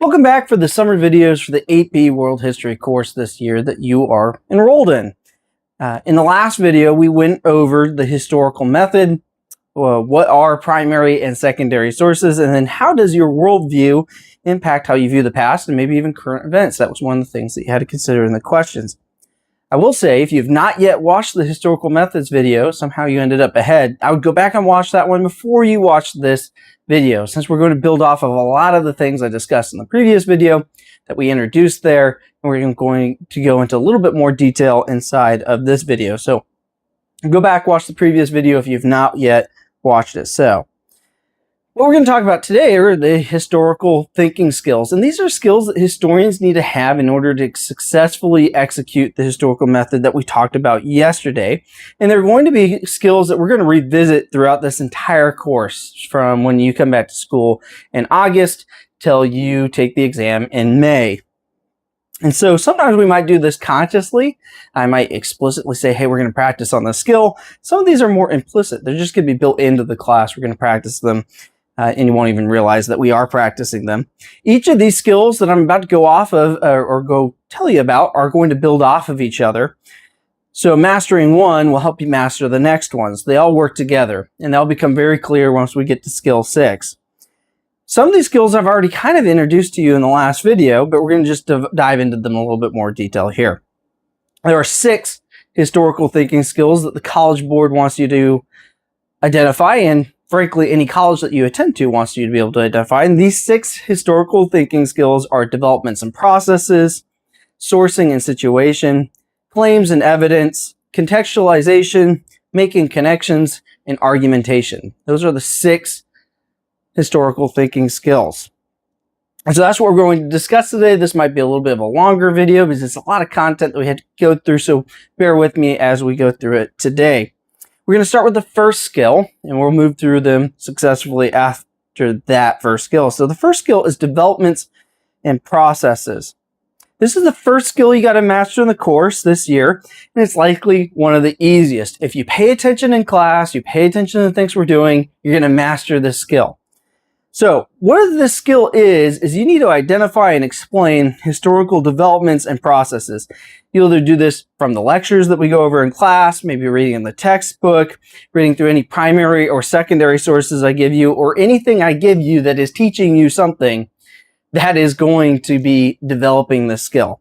Welcome back for the summer videos for the 8B World History course this year that you are enrolled in. In the last video, we went over the historical method, what are primary and secondary sources, and then how does your worldview impact how you view the past and maybe even current events. That was one of the things that you had to consider in the questions. I will say, if you've not yet watched the historical methods video, somehow you ended up ahead, I would go back and watch that one before you watch this video, since we're going to build off of a lot of the things I discussed in the previous video that we introduced there, and we're going to go into a little bit more detail inside of this video. So go back, watch the previous video if you've not yet watched it. So what we're going to talk about today are the historical thinking skills. And these are skills that historians need to have in order to successfully execute the historical method that we talked about yesterday. And they're going to be skills that we're going to revisit throughout this entire course, from when you come back to school in August till you take the exam in May. And so sometimes we might do this consciously. I might explicitly say, hey, we're going to practice on this skill. Some of these are more implicit. They're just going to be built into the class. We're going to practice them. And you won't even realize that we are practicing them. Each of these skills that I'm about to go off of or go tell you about are going to build off of each other. So mastering one will help you master the next ones. They all work together, and they'll become very clear once we get to skill 6. Some of these skills I've already kind of introduced to you in the last video, but we're going to just dive into them in a little bit more detail here. There are 6 historical thinking skills that the College Board wants you to identify, and frankly, any college that you attend to wants you to be able to identify. And these 6 historical thinking skills are developments and processes, sourcing and situation, claims and evidence, contextualization, making connections, and argumentation. Those are the 6 historical thinking skills. And so that's what we're going to discuss today. This might be a little bit of a longer video because it's a lot of content that we had to go through, so bear with me as we go through it today. We're going to start with the first skill, and we'll move through them successfully after that first skill. So the first skill is developments and processes. This is the first skill you got to master in the course this year, and it's likely one of the easiest. If you pay attention in class, you pay attention to the things we're doing, you're going to master this skill. So what this skill is you need to identify and explain historical developments and processes. You'll either do this from the lectures that we go over in class, maybe reading in the textbook, reading through any primary or secondary sources I give you, or anything I give you that is teaching you something that is going to be developing this skill,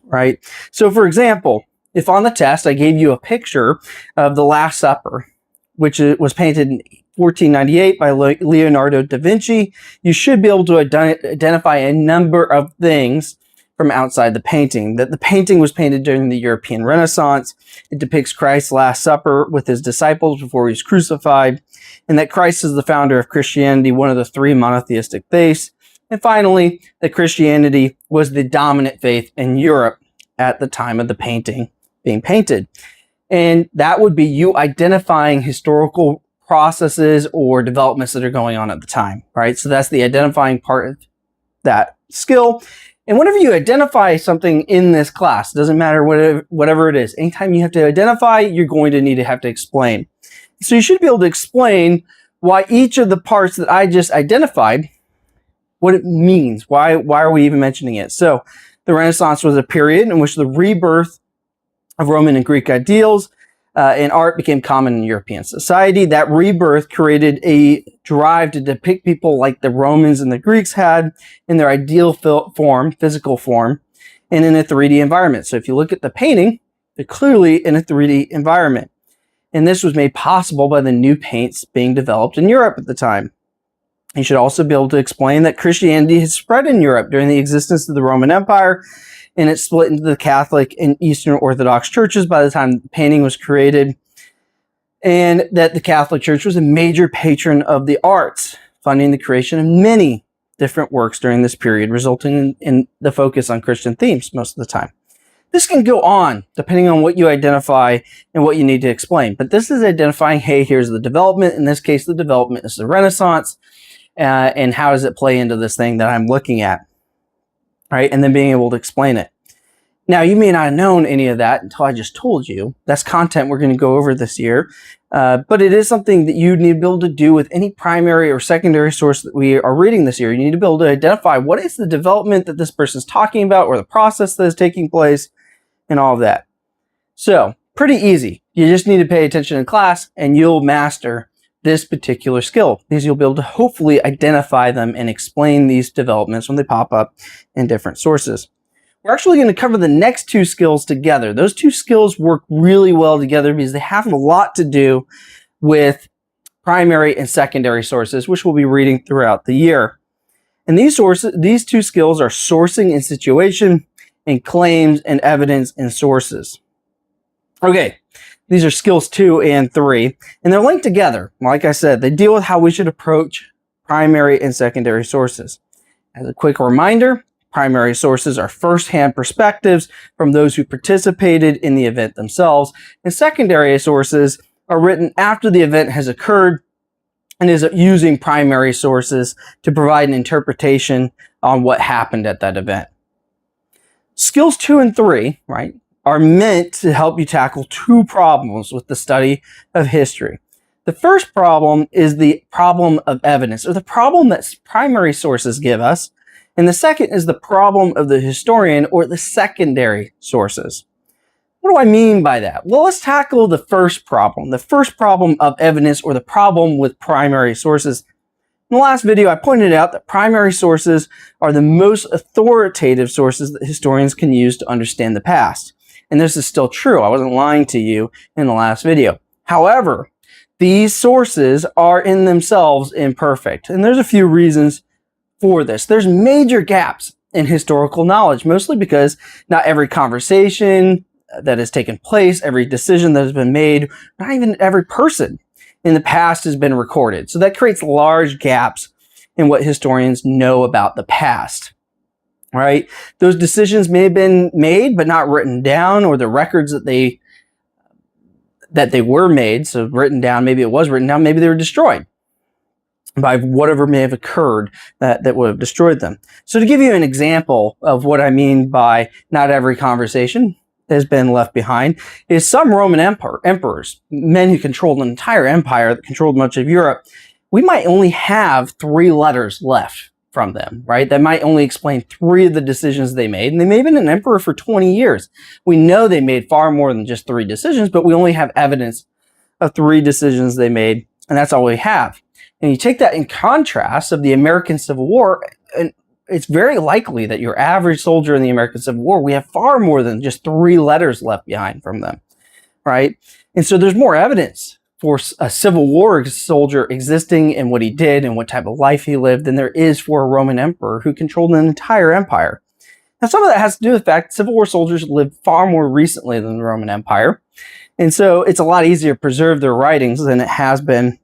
right? So for example, if on the test I gave you a picture of the Last Supper, which was painted in 1498 by Leonardo da Vinci, you should be able to identify a number of things from outside the painting. That the painting was painted during the European Renaissance. It depicts Christ's Last Supper with his disciples before he was crucified, and that Christ is the founder of Christianity, one of the 3 monotheistic faiths. And finally, that Christianity was the dominant faith in Europe at the time of the painting being painted. And that would be you identifying historical processes or developments that are going on at the time, right? So that's the identifying part of that skill. And whenever you identify something in this class, doesn't matter whatever it is, anytime you have to identify, you're going to have to explain. So you should be able to explain why each of the parts that I just identified, what it means. Why are we even mentioning it? So the Renaissance was a period in which the rebirth of Roman and Greek ideals and art became common in European society. That rebirth created a drive to depict people like the Romans and the Greeks had in their ideal form, physical form, and in a 3D environment. So if you look at the painting, they're clearly in a 3D environment. And this was made possible by the new paints being developed in Europe at the time. You should also be able to explain that Christianity had spread in Europe during the existence of the Roman Empire, and it split into the Catholic and Eastern Orthodox churches by the time the painting was created, and that the Catholic Church was a major patron of the arts, funding the creation of many different works during this period, resulting in the focus on Christian themes most of the time. This can go on, depending on what you identify and what you need to explain, but this is identifying, hey, here's the development. In this case, the development is the Renaissance, and how does it play into this thing that I'm looking at? Right, and then being able to explain it. Now, you may not have known any of that until I just told you. That's content we're going to go over this year. But it is something that you need to be able to do with any primary or secondary source that we are reading this year. You need to be able to identify what is the development that this person is talking about, or the process that is taking place, and all of that. So, pretty easy. You just need to pay attention in class and you'll master this particular skill, because you'll be able to hopefully identify them and explain these developments when they pop up in different sources. We're actually going to cover the next two skills together. Those two skills work really well together because they have a lot to do with primary and secondary sources, which we'll be reading throughout the year. And these two skills are sourcing and situation, and claims and evidence and sources. Okay, these are skills 2 and 3, and they're linked together. Like I said, they deal with how we should approach primary and secondary sources. As a quick reminder, primary sources are first-hand perspectives from those who participated in the event themselves, and secondary sources are written after the event has occurred and is using primary sources to provide an interpretation on what happened at that event. Skills 2 and 3, right, are meant to help you tackle two problems with the study of history. The first problem is the problem of evidence, or the problem that primary sources give us. And the second is the problem of the historian, or the secondary sources. What do I mean by that? Well, let's tackle the first problem of evidence, or the problem with primary sources. In the last video, I pointed out that primary sources are the most authoritative sources that historians can use to understand the past. And this is still true. I wasn't lying to you in the last video. However, these sources are in themselves imperfect. And there's a few reasons for this. There's major gaps in historical knowledge, mostly because not every conversation that has taken place, every decision that has been made, not even every person in the past has been recorded. So that creates large gaps in what historians know about the past, right? Those decisions may have been made but not written down, or the records that they were made, so written down, maybe it was written down, maybe they were destroyed by whatever may have occurred that would have destroyed them. So to give you an example of what I mean by not every conversation has been left behind, is some Roman emperors, men who controlled an entire empire that controlled much of Europe, we might only have 3 letters left from them, right? That might only explain 3 of the decisions they made, and they may have been an emperor for 20 years. We know they made far more than just 3 decisions, but we only have evidence of 3 decisions they made, and that's all we have. And you take that in contrast of the American Civil War, and it's very likely that your average soldier in the American Civil War, we have far more than just 3 letters left behind from them, right? And so there's more evidence for a Civil War soldier existing and what he did and what type of life he lived than there is for a Roman emperor who controlled an entire empire. Now, some of that has to do with the fact that Civil War soldiers lived far more recently than the Roman Empire. And so it's a lot easier to preserve their writings than it has been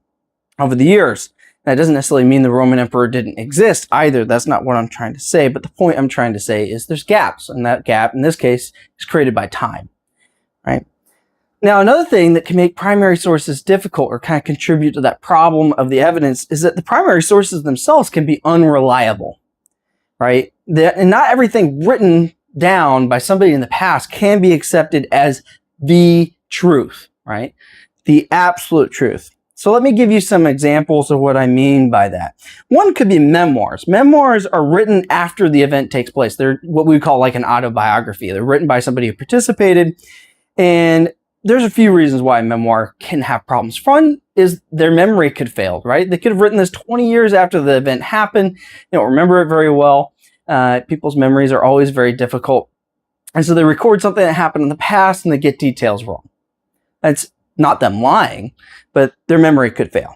over the years. That doesn't necessarily mean the Roman emperor didn't exist either. That's not what I'm trying to say. But the point I'm trying to say is there's gaps, and that gap, in this case, is created by time, right? Now, another thing that can make primary sources difficult, or kind of contribute to that problem of the evidence, is that the primary sources themselves can be unreliable, right? And not everything written down by somebody in the past can be accepted as the truth, right? The absolute truth. So let me give you some examples of what I mean by that. One could be memoirs. Memoirs are written after the event takes place. They're what we call like an autobiography. They're written by somebody who participated, and there's a few reasons why a memoir can have problems. One is their memory could fail, right? They could have written this 20 years after the event happened. They don't remember it very well. People's memories are always very difficult. And so they record something that happened in the past and they get details wrong. That's not them lying, but their memory could fail.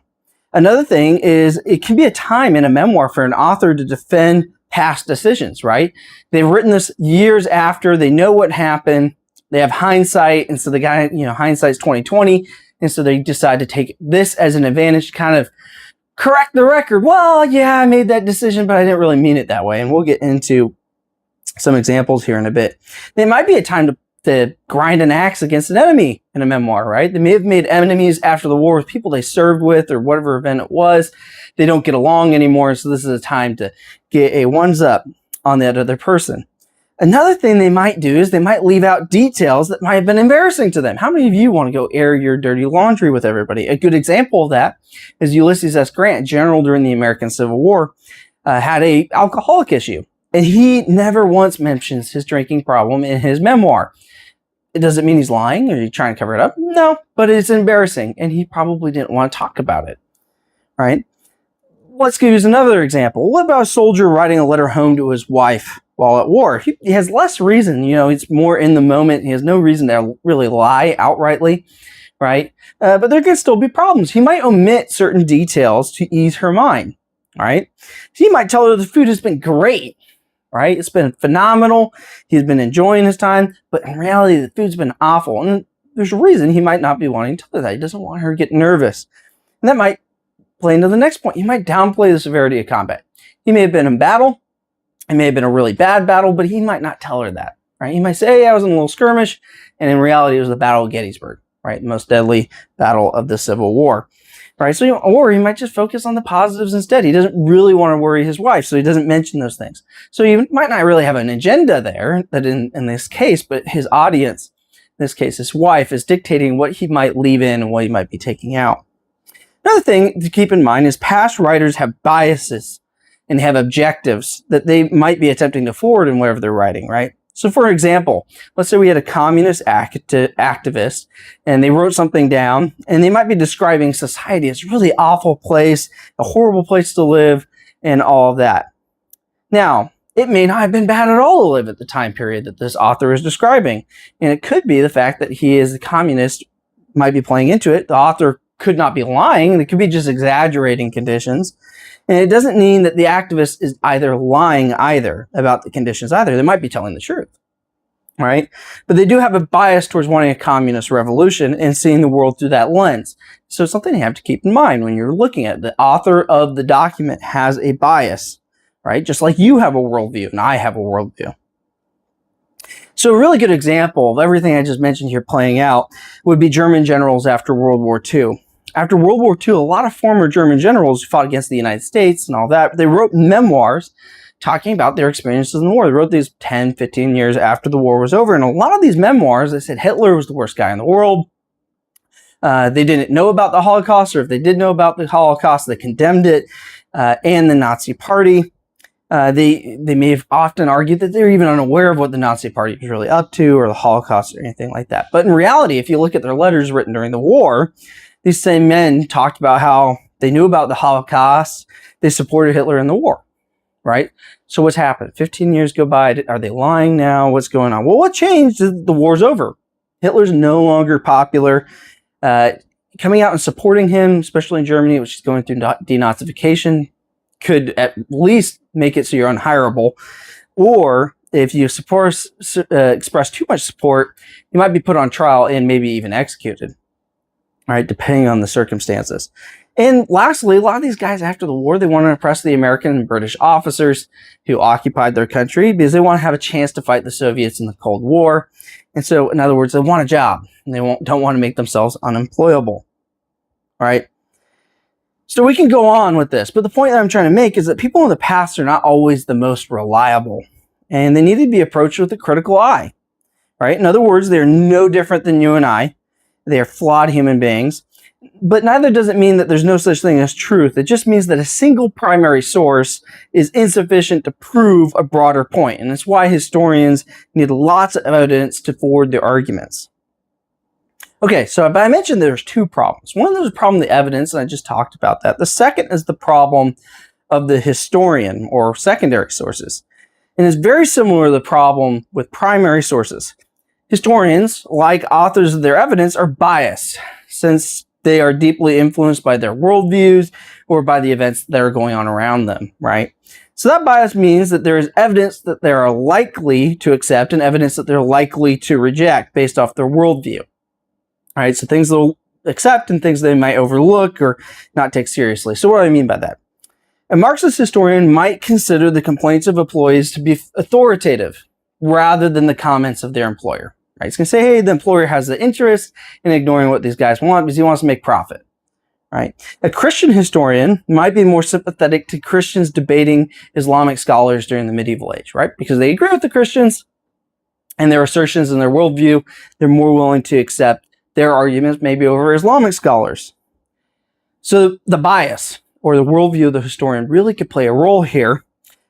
Another thing is it can be a time in a memoir for an author to defend past decisions, right? They've written this years after, they know what happened, they have hindsight, and so the guy, hindsight's 20/20, and so they decide to take this as an advantage to kind of correct the record. Well, yeah, I made that decision, but I didn't really mean it that way, and we'll get into some examples here in a bit. It might be a time to grind an axe against an enemy in a memoir, right? They may have made enemies after the war with people they served with or whatever event it was. They don't get along anymore, so this is a time to get a ones up on that other person. Another thing they might do is they might leave out details that might have been embarrassing to them. How many of you want to go air your dirty laundry with everybody? A good example of that is Ulysses S. Grant, general during the American Civil War, had an alcoholic issue. And he never once mentions his drinking problem in his memoir. It doesn't mean he's lying or he's trying to cover it up. No, but it's embarrassing. And he probably didn't want to talk about it. Right? Let's use another example. What about a soldier writing a letter home to his wife while at war? He has less reason, he's more in the moment. He has no reason to really lie outrightly, right? But there could still be problems. He might omit certain details to ease her mind, right? He might tell her the food has been great, right? It's been phenomenal. He's been enjoying his time, but in reality, the food's been awful. And there's a reason he might not be wanting to tell her that. He doesn't want her to get nervous. And that might play into the next point. He might downplay the severity of combat. He may have been in battle. It may have been a really bad battle, but he might not tell her that, right? He might say, hey, I was in a little skirmish, and in reality, it was the Battle of Gettysburg, right? The most deadly battle of the Civil War, right? So, or he might just focus on the positives instead. He doesn't really want to worry his wife, so he doesn't mention those things. So he might not really have an agenda there, that in this case, but his audience, in this case, his wife, is dictating what he might leave in and what he might be taking out. Another thing to keep in mind is past writers have biases and have objectives that they might be attempting to forward in whatever they're writing, right? So for example, let's say we had a communist activist and they wrote something down and they might be describing society as a really awful place, a horrible place to live, and all of that. Now, it may not have been bad at all to live at the time period that this author is describing. And it could be the fact that he is a communist might be playing into it. The author could not be lying. It could be just exaggerating conditions. And it doesn't mean that the activist is either lying either about the conditions either. They might be telling the truth, right? But they do have a bias towards wanting a communist revolution and seeing the world through that lens. So it's something you have to keep in mind when you're looking at it. The author of the document has a bias, right? Just like you have a worldview and I have a worldview. So a really good example of everything I just mentioned here playing out would be German generals after World War II. After World War II, a lot of former German generals who fought against the United States and all that, they wrote memoirs talking about their experiences in the war. They wrote these 10, 15 years after the war was over. And a lot of these memoirs, they said Hitler was the worst guy in the world. They didn't know about the Holocaust, or if they did know about the Holocaust, they condemned it, and the Nazi Party. They may have often argued that they're even unaware of what the Nazi Party was really up to, or the Holocaust, or anything like that. But in reality, if you look at their letters written during the war, these same men talked about how they knew about the Holocaust, they supported Hitler in the war, right? So what's happened? 15 years go by. Are they lying now? What's going on? Well, what changed? The war's over. Hitler's no longer popular. Coming out and supporting him, especially in Germany, which is going through denazification, could at least make it so you're unhireable. Or if you express too much support, you might be put on trial and maybe even executed. All right, depending on the circumstances. And lastly, a lot of these guys after the war, they want to impress the American and British officers who occupied their country because they want to have a chance to fight the Soviets in the Cold War. And so, in other words, they want a job and they don't want to make themselves unemployable. All right. So we can go on with this, but the point that I'm trying to make is that people in the past are not always the most reliable, and they need to be approached with a critical eye. Right? In other words, they're no different than you and I. They are flawed human beings, but neither does it mean that there's no such thing as truth. It just means that a single primary source is insufficient to prove a broader point, and that's why historians need lots of evidence to forward their arguments. Okay, so I mentioned there's two problems. One is the problem of the evidence, and I just talked about that. The second is the problem of the historian or secondary sources, and it's very similar to the problem with primary sources. Historians, like authors of their evidence, are biased since they are deeply influenced by their worldviews or by the events that are going on around them, right? So that bias means that there is evidence that they are likely to accept and evidence that they're likely to reject based off their worldview. All right, so things they'll accept and things they might overlook or not take seriously. So what do I mean by that? A Marxist historian might consider the complaints of employees to be authoritative rather than the comments of their employer. Right? He's going to say, hey, the employer has the interest in ignoring what these guys want because he wants to make profit. right? A Christian historian might be more sympathetic to Christians debating Islamic scholars during the medieval age, right? Because they agree with the Christians and their assertions and their worldview. They're more willing to accept their arguments maybe over Islamic scholars. So the bias or the worldview of the historian really could play a role here.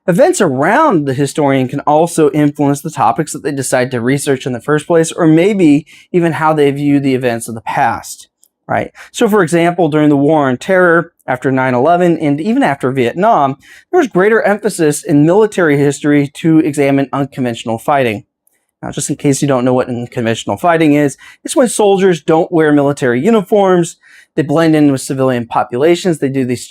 Events around the historian can also influence the topics that they decide to research in the first place, or maybe even how they view the events of the past, right? So for example, during the War on Terror, after 9/11, and even after Vietnam, there was greater emphasis in military history to examine unconventional fighting. Now, just in case you don't know what unconventional fighting is, it's when soldiers don't wear military uniforms, they blend in with civilian populations, they do these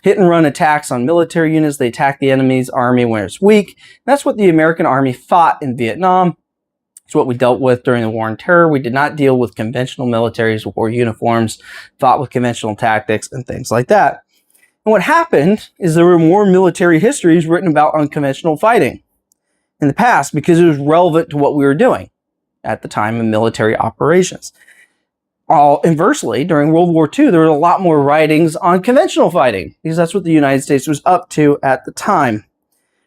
hit and run attacks on military units, they attack the enemy's army when it's weak. That's what the American Army fought in Vietnam. It's what we dealt with during the War on Terror. We did not deal with conventional militaries who wore uniforms, fought with conventional tactics, and things like that. And what happened is there were more military histories written about unconventional fighting in the past because it was relevant to what we were doing at the time of military operations. Inversely, during World War II, there were a lot more writings on conventional fighting because that's what the United States was up to at the time,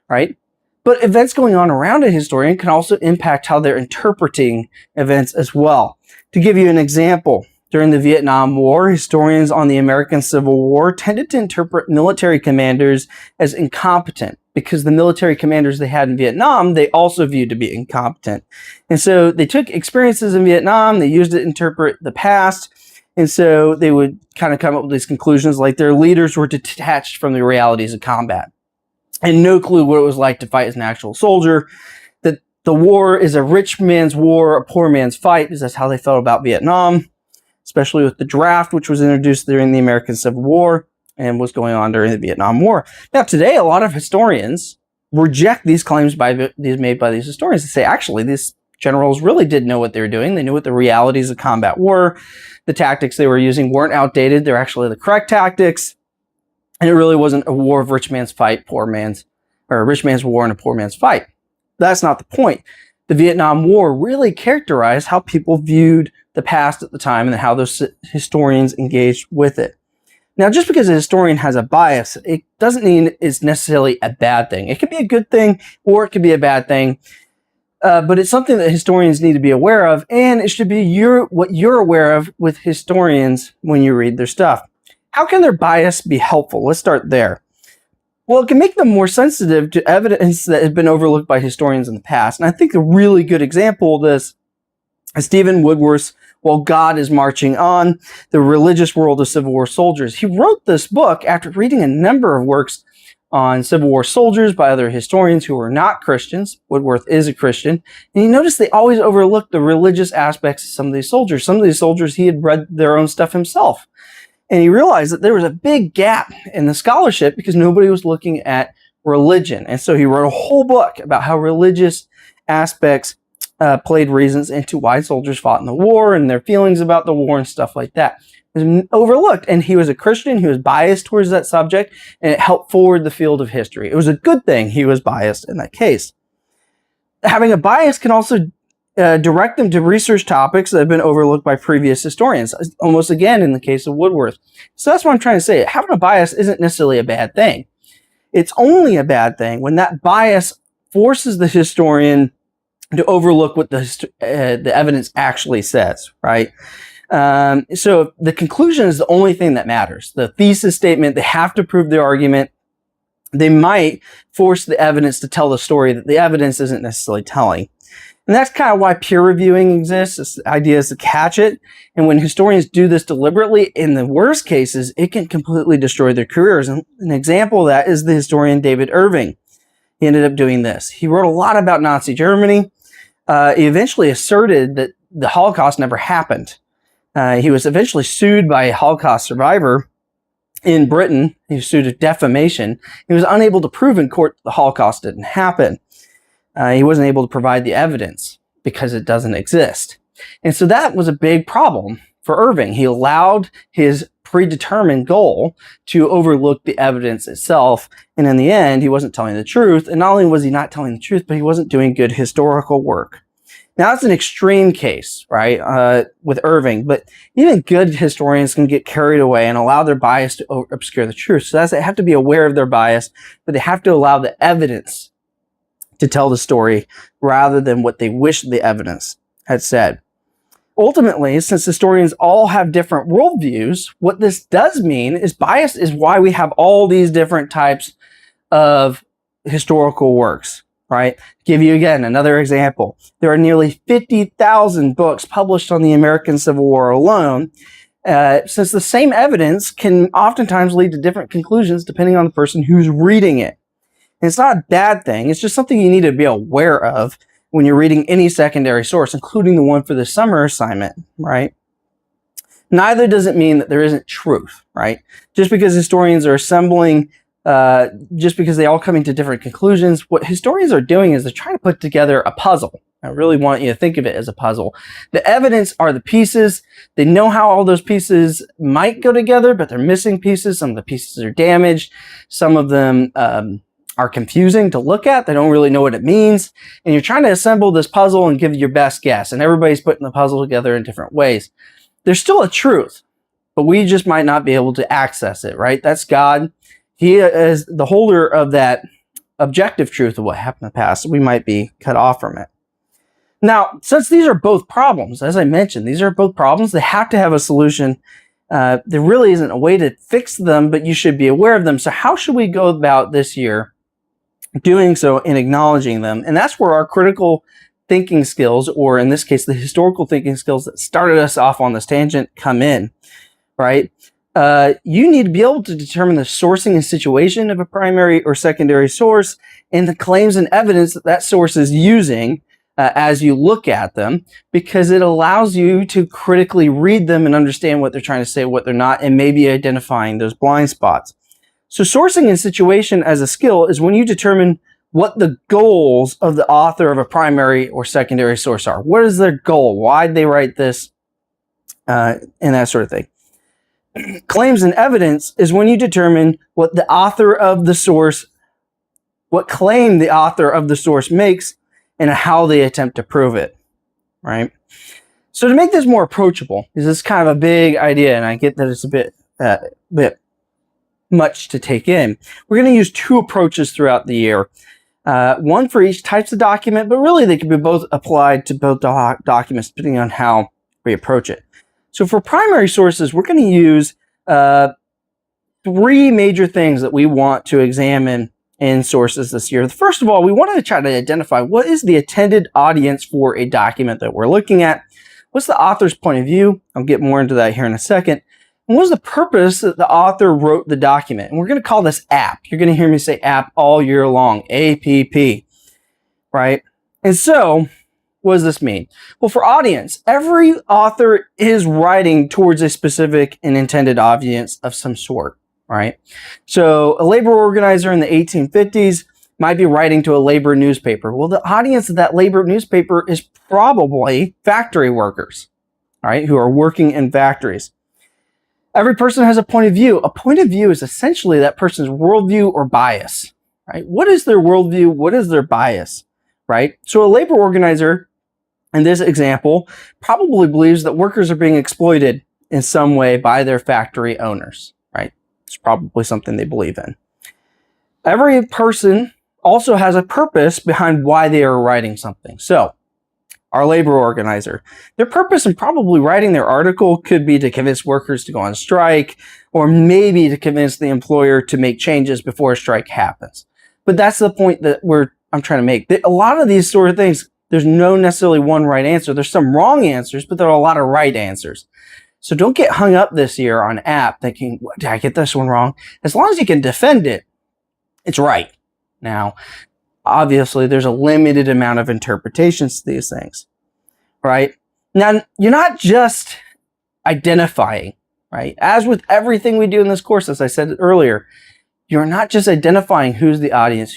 right? But events going on around a historian can also impact how they're interpreting events as well. To give you an example, during the Vietnam War, historians on the American Civil War tended to interpret military commanders as incompetent because the military commanders they had in Vietnam, they also viewed to be incompetent. And so they took experiences in Vietnam, they used it to interpret the past, and so they would kind of come up with these conclusions like their leaders were detached from the realities of combat and no clue what it was like to fight as an actual soldier, that the war is a rich man's war, a poor man's fight, because that's how they felt about Vietnam, especially with the draft, which was introduced during the American Civil War and was going on during the Vietnam War. Now, today, a lot of historians reject these claims made by these historians. They say, actually, these generals really did know what they were doing. They knew what the realities of combat were. The tactics they were using weren't outdated. They're actually the correct tactics. And it really wasn't a war of rich man's fight, or a rich man's war and a poor man's fight. That's not the point. The Vietnam War really characterized how people viewed the past at the time and how those historians engaged with it. Now, just because a historian has a bias, it doesn't mean it's necessarily a bad thing. It could be a good thing or it could be a bad thing, but it's something that historians need to be aware of, and it should be what you're aware of with historians when you read their stuff. How can their bias be helpful? Let's start there. Well, it can make them more sensitive to evidence that has been overlooked by historians in the past. And I think a really good example of this is Stephen Woodworth's While God is Marching On, The Religious World of Civil War Soldiers. He wrote this book after reading a number of works on Civil War soldiers by other historians who were not Christians. Woodworth is a Christian. And he noticed they always overlooked the religious aspects of some of these soldiers. Some of these soldiers, he had read their own stuff himself. And he realized that there was a big gap in the scholarship because nobody was looking at religion. And so he wrote a whole book about how religious aspects played reasons into why soldiers fought in the war and their feelings about the war and stuff like that. It was overlooked. And he was a Christian. He was biased towards that subject, and it helped forward the field of history. It was a good thing he was biased in that case. Having a bias can also direct them to research topics that have been overlooked by previous historians, almost again in the case of Woodworth. So that's what I'm trying to say. Having a bias isn't necessarily a bad thing. It's only a bad thing when that bias forces the historian to overlook what the evidence actually says, right? So the conclusion is the only thing that matters. The thesis statement, they have to prove their argument. They might force the evidence to tell the story that the evidence isn't necessarily telling. And that's kind of why peer reviewing exists. This idea is to catch it. And when historians do this deliberately, in the worst cases, it can completely destroy their careers. And an example of that is the historian David Irving. He ended up doing this. He wrote a lot about Nazi Germany. He eventually asserted that the Holocaust never happened. He was eventually sued by a Holocaust survivor in Britain. He was sued for defamation. He was unable to prove in court that the Holocaust didn't happen. He wasn't able to provide the evidence because it doesn't exist. And so that was a big problem for Irving. He allowed his predetermined goal to overlook the evidence itself. And in the end, he wasn't telling the truth. And not only was he not telling the truth, but he wasn't doing good historical work. Now, that's an extreme case, right, with Irving, but even good historians can get carried away and allow their bias to obscure the truth. So they have to be aware of their bias, but they have to allow the evidence to tell the story rather than what they wish the evidence had said. Ultimately, since historians all have different worldviews, what this does mean is bias is why we have all these different types of historical works, right? Give you again another example. There are nearly 50,000 books published on the American Civil War alone, since the same evidence can oftentimes lead to different conclusions depending on the person who's reading it. And it's not a bad thing. It's just something you need to be aware of when you're reading any secondary source, including the one for the summer assignment, right? Neither does it mean that there isn't truth, right? Just because historians are assembling, just because they all coming to different conclusions, what historians are doing is they're trying to put together a puzzle. I really want you to think of it as a puzzle. The evidence are the pieces. They know how all those pieces might go together, but they're missing pieces. Some of the pieces are damaged. Some of them are confusing to look at. They don't really know what it means. And you're trying to assemble this puzzle and give your best guess. And everybody's putting the puzzle together in different ways. There's still a truth, but we just might not be able to access it, right? That's God. He is the holder of that objective truth of what happened in the past. We might be cut off from it. Now, since these are both problems, as I mentioned, these are both problems, they have to have a solution. There really isn't a way to fix them, but you should be aware of them. So how should we go about this year doing so and acknowledging them? And that's where our critical thinking skills, or in this case, the historical thinking skills that started us off on this tangent, come in, right? You need to be able to determine the sourcing and situation of a primary or secondary source and the claims and evidence that that source is using as you look at them, because it allows you to critically read them and understand what they're trying to say, what they're not, and maybe identifying those blind spots. So sourcing and situation as a skill is when you determine what the goals of the author of a primary or secondary source are. What is their goal? Why did they write this? And that sort of thing. Claims and evidence is when you determine what the author of the source, what claim the author of the source makes, and how they attempt to prove it, right? So to make this more approachable, because this is kind of a big idea, and I get that it's a bit much to take in, we're going to use two approaches throughout the year. One for each types of document, but really they can be both applied to both documents depending on how we approach it. So for primary sources, we're going to use three major things that we want to examine in sources this year. First of all, we want to try to identify what is the intended audience for a document that we're looking at. What's the author's point of view? I'll get more into that here in a second. And what was the purpose that the author wrote the document? And we're going to call this APP. You're going to hear me say APP all year long, APP, right? And so, what does this mean? Well, for audience, every author is writing towards a specific and intended audience of some sort, right? So, a labor organizer in the 1850s might be writing to a labor newspaper. Well, the audience of that labor newspaper is probably factory workers, right, who are working in factories. Every person has a point of view. A point of view is essentially that person's worldview or bias, right? What is their worldview? What is their bias, right? So a labor organizer, in this example, probably believes that workers are being exploited in some way by their factory owners, right? It's probably something they believe in. Every person also has a purpose behind why they are writing something. So, our labor organizer, their purpose in probably writing their article could be to convince workers to go on strike, or maybe to convince the employer to make changes before a strike happens. But that's the point that I'm trying to make. A lot of these sort of things, there's no necessarily one right answer. There's some wrong answers, but there are a lot of right answers. So don't get hung up this year on APP thinking, did I get this one wrong? As long as you can defend it, it's right. Now, obviously, there's a limited amount of interpretations to these things, right? Now, you're not just identifying, right? As with everything we do in this course, as I said earlier, you're not just identifying who's the audience,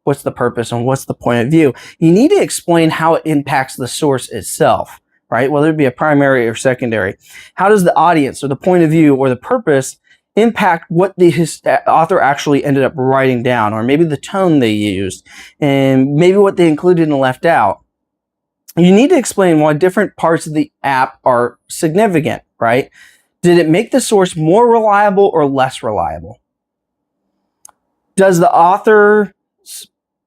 what's the purpose, and what's the point of view. You need to explain how it impacts the source itself, right? Whether it be a primary or secondary. How does the audience or the point of view or the purpose impact what the author actually ended up writing down, or maybe the tone they used, and maybe what they included and left out, you need to explain why different parts of the app are significant, right? Did it make the source more reliable or less reliable? Does the author's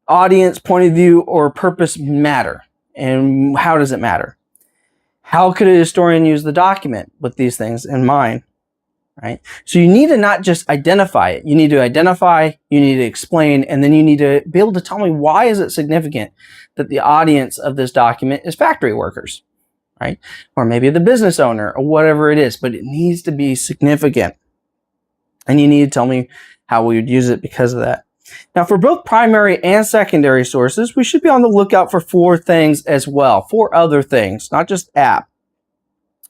audience, point of view, or purpose matter? And how does it matter? How could a historian use the document with these things in mind? Right? So you need to not just identify it. You need to identify, you need to explain, and then you need to be able to tell me why is it significant that the audience of this document is factory workers, right? Or maybe the business owner or whatever it is, but it needs to be significant. And you need to tell me how we would use it because of that. Now, for both primary and secondary sources, we should be on the lookout for 4 things as well, 4 other things, not just app.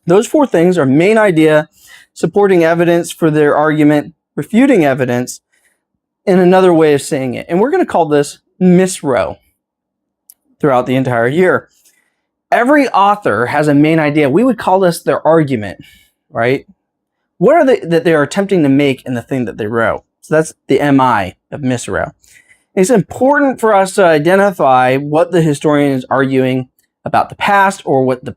Those 4 things are main idea, supporting evidence for their argument, refuting evidence, and another way of saying it. And we're going to call this misro throughout the entire year. Every author has a main idea. We would call this their argument, right? What are they that they are attempting to make in the thing that they wrote? So that's the MI of misro. It's important for us to identify what the historian is arguing about the past, or what the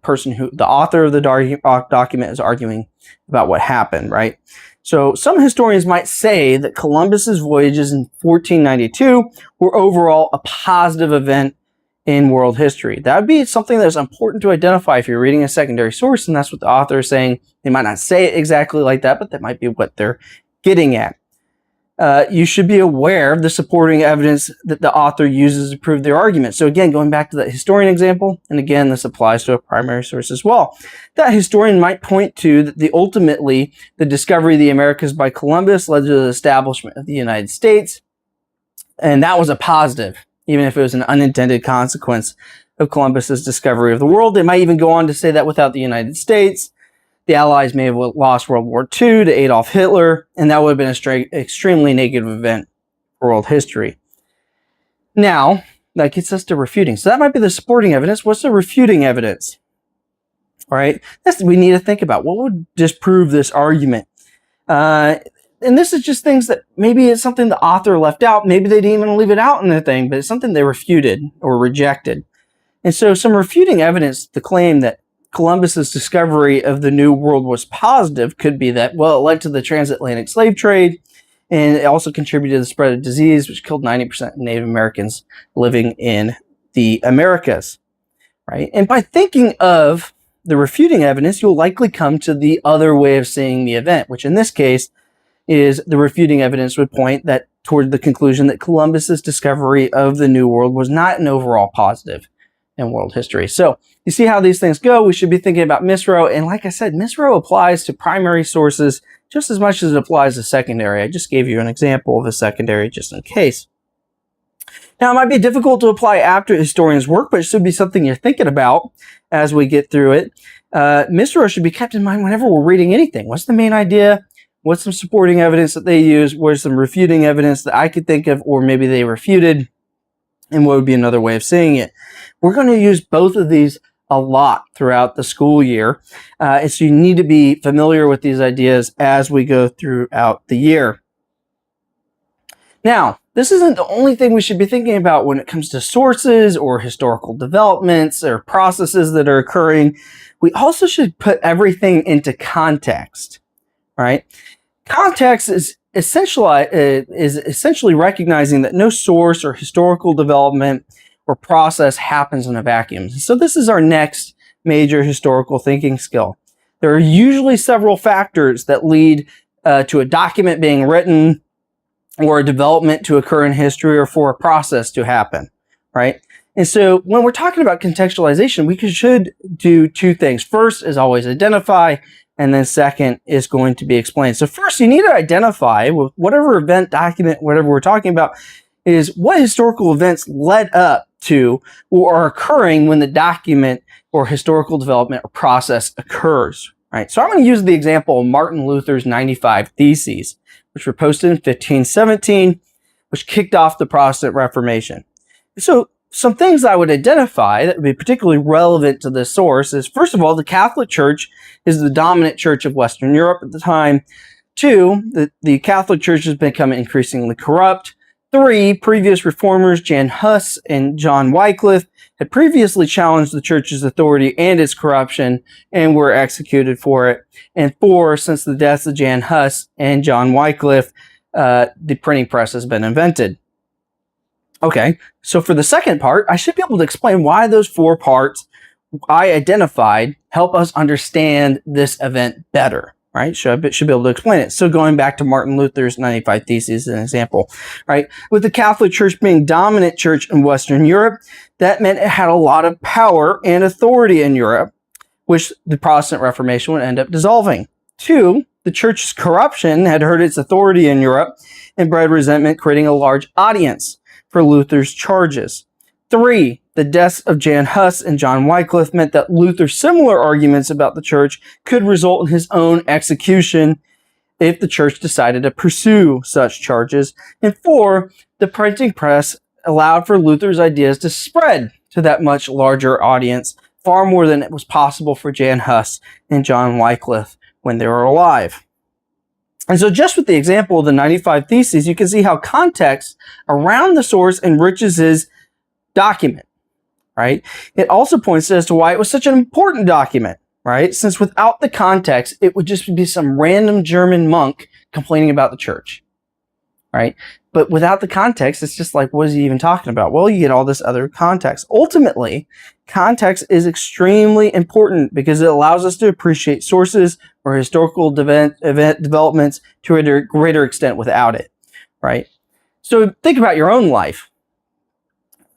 author of the document is arguing about what happened, right? So some historians might say that Columbus's voyages in 1492 were overall a positive event in world history. That would be something that's important to identify if you're reading a secondary source, and that's what the author is saying. They might not say it exactly like that, but that might be what they're getting at. You should be aware of the supporting evidence that the author uses to prove their argument. So again, going back to that historian example, and again, this applies to a primary source as well. That historian might point to that ultimately the discovery of the Americas by Columbus led to the establishment of the United States. And that was a positive, even if it was an unintended consequence of Columbus's discovery of the world. They might even go on to say that without the United States, the Allies may have lost World War II to Adolf Hitler, and that would have been an extremely negative event for world history. Now, that gets us to refuting. So that might be the supporting evidence. What's the refuting evidence? All right, we need to think about. What would disprove this argument? And this is just things that maybe it's something the author left out. Maybe they didn't even leave it out in the thing, but it's something they refuted or rejected. And so some refuting evidence to claim that Columbus's discovery of the New World was positive could be that, well, it led to the transatlantic slave trade, and it also contributed to the spread of disease, which killed 90% of Native Americans living in the Americas, right? And by thinking of the refuting evidence, you'll likely come to the other way of seeing the event, which in this case is the refuting evidence would point that toward the conclusion that Columbus's discovery of the New World was not an overall positive in world history. So you see how these things go. We should be thinking about misro. And like I said, misro applies to primary sources just as much as it applies to secondary. I just gave you an example of a secondary just in case. Now, it might be difficult to apply after historians' work, but it should be something you're thinking about as we get through it. Misro should be kept in mind whenever we're reading anything. What's the main idea? What's some supporting evidence that they use? What's some refuting evidence that I could think of, or maybe they refuted? And what would be another way of saying it? We're going to use both of these a lot throughout the school year. And so you need to be familiar with these ideas as we go throughout the year. Now, this isn't the only thing we should be thinking about when it comes to sources or historical developments or processes that are occurring. We also should put everything into context, right? Context is essentially recognizing that no source or historical development or process happens in a vacuum. So this is our next major historical thinking skill. There are usually several factors that lead to a document being written, or a development to occur in history, or for a process to happen, right? And so when we're talking about contextualization, we should do 2 things. First is always identify, and then second is going to be explained. So first, you need to identify with whatever event, document, whatever we're talking about, is what historical events led up to or are occurring when the document or historical development or process occurs, right? So I'm going to use the example of Martin Luther's 95 Theses, which were posted in 1517, which kicked off the Protestant Reformation. So some things I would identify that would be particularly relevant to this source is, first of all, the Catholic Church is the dominant church of Western Europe at the time. 2, the Catholic Church has become increasingly corrupt. 3, previous reformers Jan Hus and John Wycliffe had previously challenged the church's authority and its corruption and were executed for it. And 4, since the deaths of Jan Hus and John Wycliffe, the printing press has been invented. Okay, so for the second part, I should be able to explain why those 4 parts I identified help us understand this event better, right? Should be able to explain it. So going back to Martin Luther's 95 Theses as an example, right? With the Catholic Church being dominant church in Western Europe, that meant it had a lot of power and authority in Europe, which the Protestant Reformation would end up dissolving. 2, the church's corruption had hurt its authority in Europe and bred resentment, creating a large audience for Luther's charges. 3, the deaths of Jan Hus and John Wycliffe meant that Luther's similar arguments about the church could result in his own execution if the church decided to pursue such charges. And 4, the printing press allowed for Luther's ideas to spread to that much larger audience, far more than it was possible for Jan Hus and John Wycliffe when they were alive. And so just with the example of the 95 Theses, you can see how context around the source enriches his document, right? It also points as to why it was such an important document, right? Since without the context, it would just be some random German monk complaining about the church, right? But without the context, it's just like, what is he even talking about? Well, you get all this other context. Ultimately, context is extremely important because it allows us to appreciate sources or historical event developments to a greater extent without it, right? So think about your own life.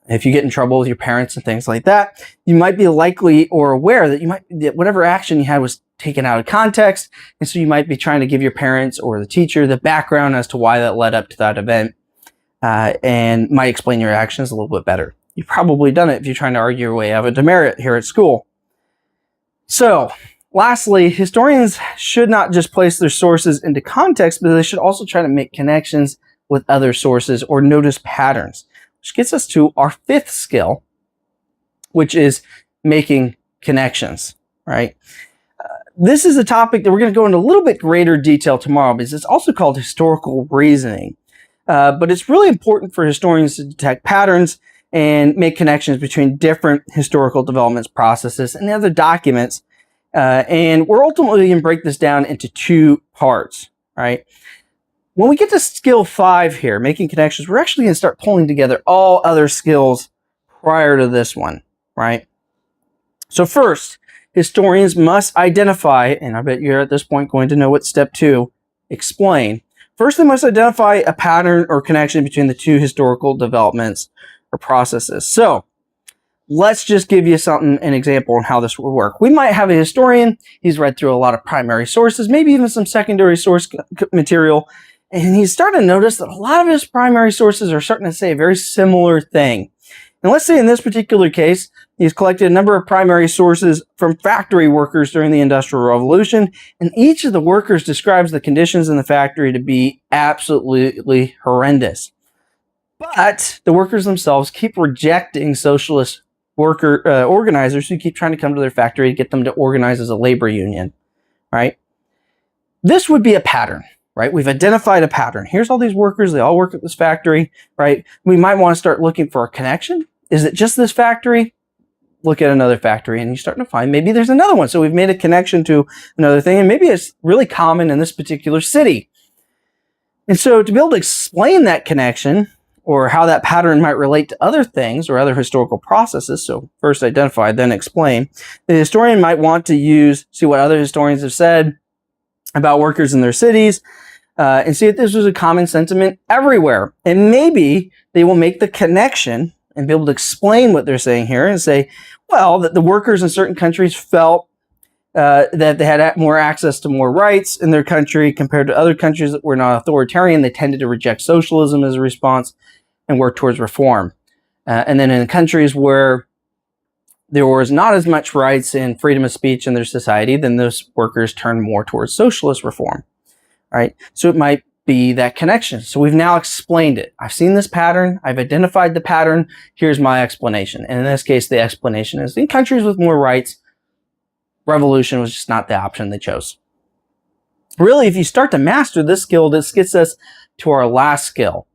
If you get in trouble with your parents and things like that, you might be likely or aware that whatever action you had was taken out of context. And so you might be trying to give your parents or the teacher the background as to why that led up to that event, and might explain your actions a little bit better. You've probably done it if you're trying to argue your way out of a demerit here at school. So, lastly, historians should not just place their sources into context, but they should also try to make connections with other sources or notice patterns. Which gets us to our 5th skill, which is making connections, right? This is a topic that we're going to go into a little bit greater detail tomorrow because it's also called historical reasoning. But it's really important for historians to detect patterns and make connections between different historical developments, processes, and other documents. And we're ultimately going to break this down into 2 parts, right? When we get to skill 5 here, making connections, we're actually going to start pulling together all other skills prior to this one, right? So first, historians must identify, and I bet you're at this point going to know what step 2, explain. First, they must identify a pattern or connection between the 2 historical developments or processes. So let's just give you an example on how this will work. We might have a historian, he's read through a lot of primary sources, maybe even some secondary source material, and he's starting to notice that a lot of his primary sources are starting to say a very similar thing. And let's say in this particular case, he's collected a number of primary sources from factory workers during the Industrial Revolution, and each of the workers describes the conditions in the factory to be absolutely horrendous. But the workers themselves keep rejecting socialist organizers who keep trying to come to their factory to get them to organize as a labor union, right? This would be a pattern. Right? We've identified a pattern. Here's all these workers. They all work at this factory, right? We might want to start looking for a connection. Is it just this factory? Look at another factory and you're starting to find maybe there's another one. So we've made a connection to another thing and maybe it's really common in this particular city. And so to be able to explain that connection or how that pattern might relate to other things or other historical processes, so first identify, then explain, the historian might want to see what other historians have said about workers in their cities, and see if this was a common sentiment everywhere. And maybe they will make the connection and be able to explain what they're saying here and say, well, that the workers in certain countries felt that they had more access to more rights in their country compared to other countries that were not authoritarian. They tended to reject socialism as a response and work towards reform. And then in countries where there was not as much rights and freedom of speech in their society, then those workers turned more towards socialist reform, right? So it might be that connection. So we've now explained it. I've seen this pattern. I've identified the pattern. Here's my explanation. And in this case, the explanation is in countries with more rights, revolution was just not the option they chose. Really, if you start to master this skill, this gets us to our last skill.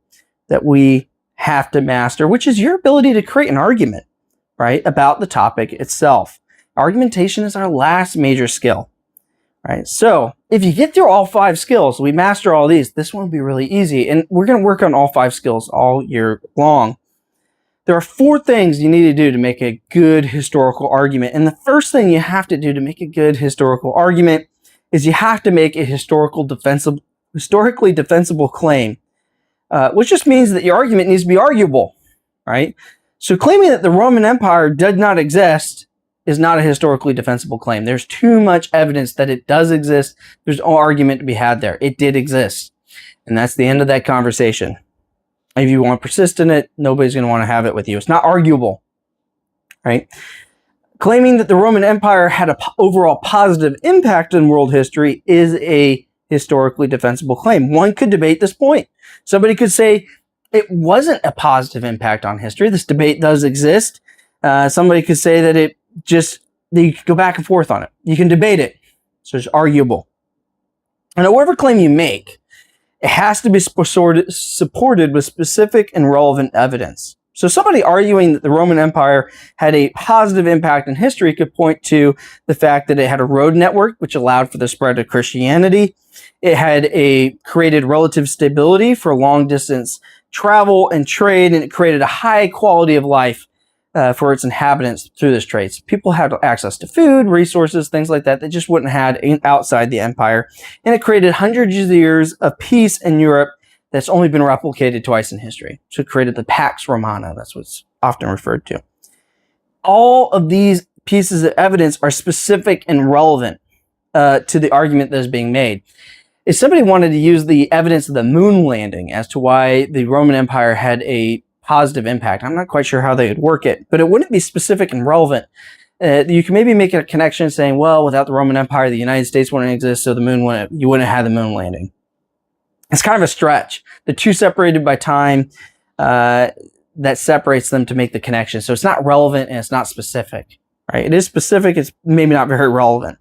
that we have to master, which is your ability to create an argument, right, about the topic itself. Argumentation is our last major skill, right? So if you get through all 5 skills, we master all these, this one will be really easy. And we're going to work on all 5 skills all year long. There are 4 things you need to do to make a good historical argument. And the first thing you have to do to make a good historical argument is you have to make a historically defensible claim, which just means that your argument needs to be arguable, right? So claiming that the Roman Empire did not exist is not a historically defensible claim. There's too much evidence that it does exist. There's no argument to be had there. It did exist. And that's the end of that conversation. If you want to persist in it, nobody's going to want to have it with you. It's not arguable, right? Claiming that the Roman Empire had an overall positive impact on world history is a historically defensible claim. One could debate this point. Somebody could say it wasn't a positive impact on history. This debate does exist. Somebody could say that you could go back and forth on it. You can debate it. So it's arguable. And whatever claim you make, it has to be supported with specific and relevant evidence. So somebody arguing that the Roman Empire had a positive impact in history could point to the fact that it had a road network, which allowed for the spread of Christianity. It had created relative stability for long-distance travel and trade, and it created a high quality of life for its inhabitants through this trade. So people had access to food, resources, things like that just wouldn't have had outside the empire. And it created hundreds of years of peace in Europe that's only been replicated twice in history. So it created the Pax Romana. That's what's often referred to. All of these pieces of evidence are specific and relevant to the argument that is being made. If somebody wanted to use the evidence of the moon landing as to why the Roman Empire had a positive impact, I'm not quite sure how they would work it, but it wouldn't be specific and relevant. You can maybe make a connection saying, well, without the Roman Empire, the United States wouldn't exist, so you wouldn't have the moon landing. It's kind of a stretch. The two separated by time that separates them to make the connection. So it's not relevant and it's not specific, right? It is specific. It's maybe not very relevant.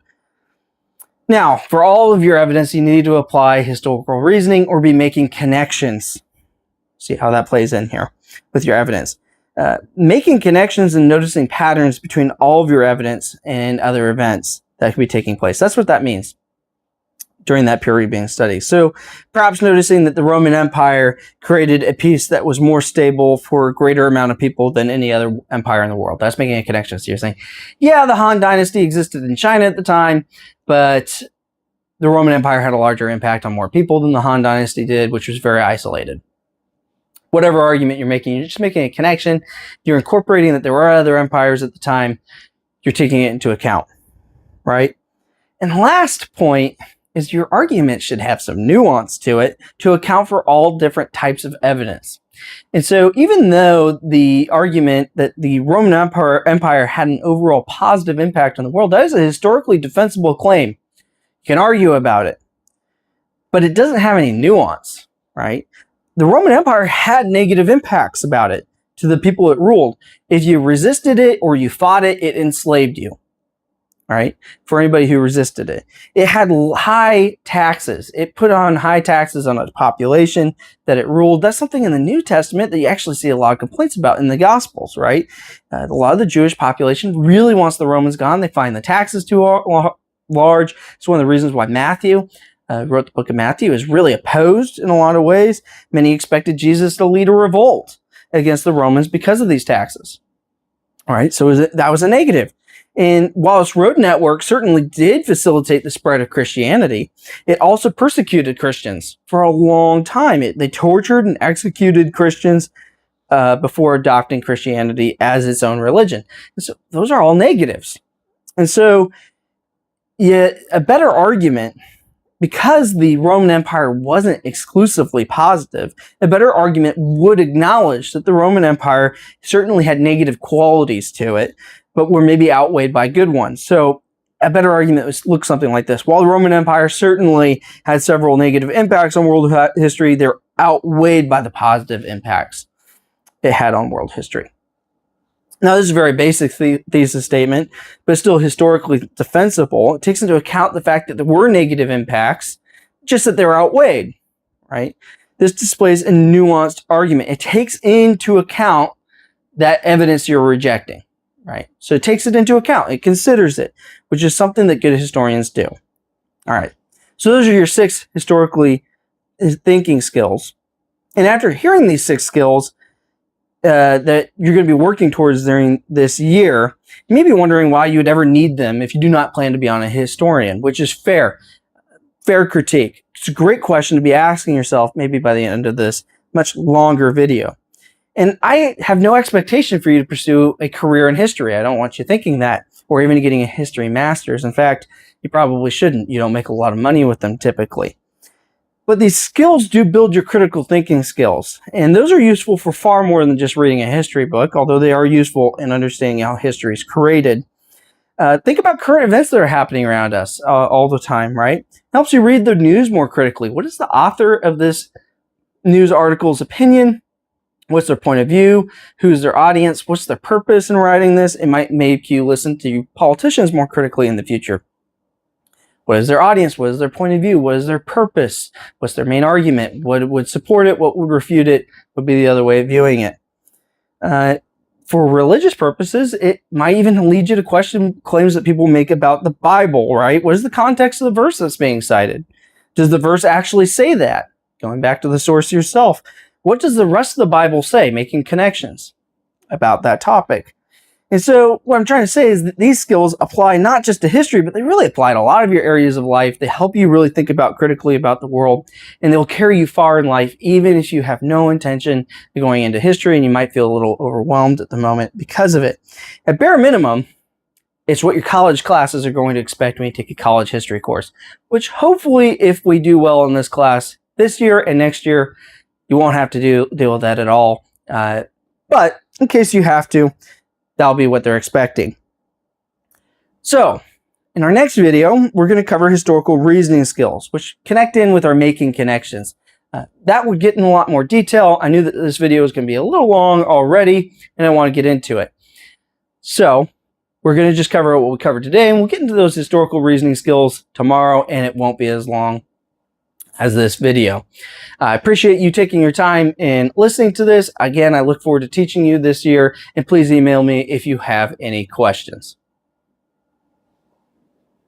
Now, for all of your evidence, you need to apply historical reasoning or be making connections. See how that plays in here with your evidence. Making connections and noticing patterns between all of your evidence and other events that could be taking place. That's what that means during that period being studied. So perhaps noticing that the Roman Empire created a peace that was more stable for a greater amount of people than any other empire in the world. That's making a connection. So you're saying, yeah, the Han Dynasty existed in China at the time, but the Roman Empire had a larger impact on more people than the Han Dynasty did, which was very isolated. Whatever argument you're just making a connection. You're incorporating that there were other empires at the time. You're taking it into account, right? And the last point is your argument should have some nuance to it to account for all different types of evidence. And so even though the argument that the Roman Empire had an overall positive impact on the world, that is a historically defensible claim. You can argue about it, but it doesn't have any nuance, right? The Roman Empire had negative impacts about it to the people it ruled. If you resisted it or you fought it, it enslaved you, right? For anybody who resisted it. It had high taxes. It put on high taxes on a population that it ruled. That's something in the New Testament that you actually see a lot of complaints about in the Gospels, right? A lot of the Jewish population really wants the Romans gone. They find the taxes too large. It's one of the reasons why Matthew wrote the book of Matthew, is really opposed in a lot of ways. Many expected Jesus to lead a revolt against the Romans because of these taxes. All right, so that was a negative. And while this road network certainly did facilitate the spread of Christianity, it also persecuted Christians for a long time. They tortured and executed Christians before adopting Christianity as its own religion. And so those are all negatives. And so a better argument, because the Roman Empire wasn't exclusively positive, a better argument would acknowledge that the Roman Empire certainly had negative qualities to it, but were maybe outweighed by good ones. So a better argument would look something like this. While the Roman Empire certainly had several negative impacts on world history, they're outweighed by the positive impacts it had on world history. Now, this is a very basic thesis statement, but still historically defensible. It takes into account the fact that there were negative impacts, just that they were outweighed, right? This displays a nuanced argument. It takes into account that evidence you're rejecting, right? So it takes it into account. It considers it, which is something that good historians do. All right. So those are your 6 historically thinking skills. And after hearing these 6 skills that you're going to be working towards during this year, you may be wondering why you would ever need them if you do not plan to be on a historian, which is fair. Fair critique. It's a great question to be asking yourself maybe by the end of this much longer video. And I have no expectation for you to pursue a career in history. I don't want you thinking that, or even getting a history master's. In fact, you probably shouldn't. You don't make a lot of money with them typically. But these skills do build your critical thinking skills. And those are useful for far more than just reading a history book, although they are useful in understanding how history is created. Think about current events that are happening around us all the time, right? It helps you read the news more critically. What is the author of this news article's opinion? What's their point of view? Who's their audience? What's their purpose in writing this? It might make you listen to politicians more critically in the future. What is their audience? What is their point of view? What is their purpose? What's their main argument? What would support it? What would refute it? What would be the other way of viewing it? For religious purposes, it might even lead you to question claims that people make about the Bible, right? What is the context of the verse that's being cited? Does the verse actually say that? Going back to the source yourself. What does the rest of the Bible say? Making connections about that topic. And so what I'm trying to say is that these skills apply not just to history, but they really apply to a lot of your areas of life. They help you really think about critically about the world, and they'll carry you far in life, even if you have no intention of going into history and you might feel a little overwhelmed at the moment because of it. At bare minimum, it's what your college classes are going to expect when you take a college history course, which hopefully if we do well in this class this year and next year, you won't have to deal with that at all. But in case you have to, that'll be what they're expecting. So, in our next video, we're going to cover historical reasoning skills, which connect in with our making connections. That would get in a lot more detail. I knew that this video was going to be a little long already, and I want to get into it. So, we're going to just cover what we covered today, and we'll get into those historical reasoning skills tomorrow, and it won't be as long as this video. I appreciate you taking your time and listening to this. Again, I look forward to teaching you this year, and please email me if you have any questions.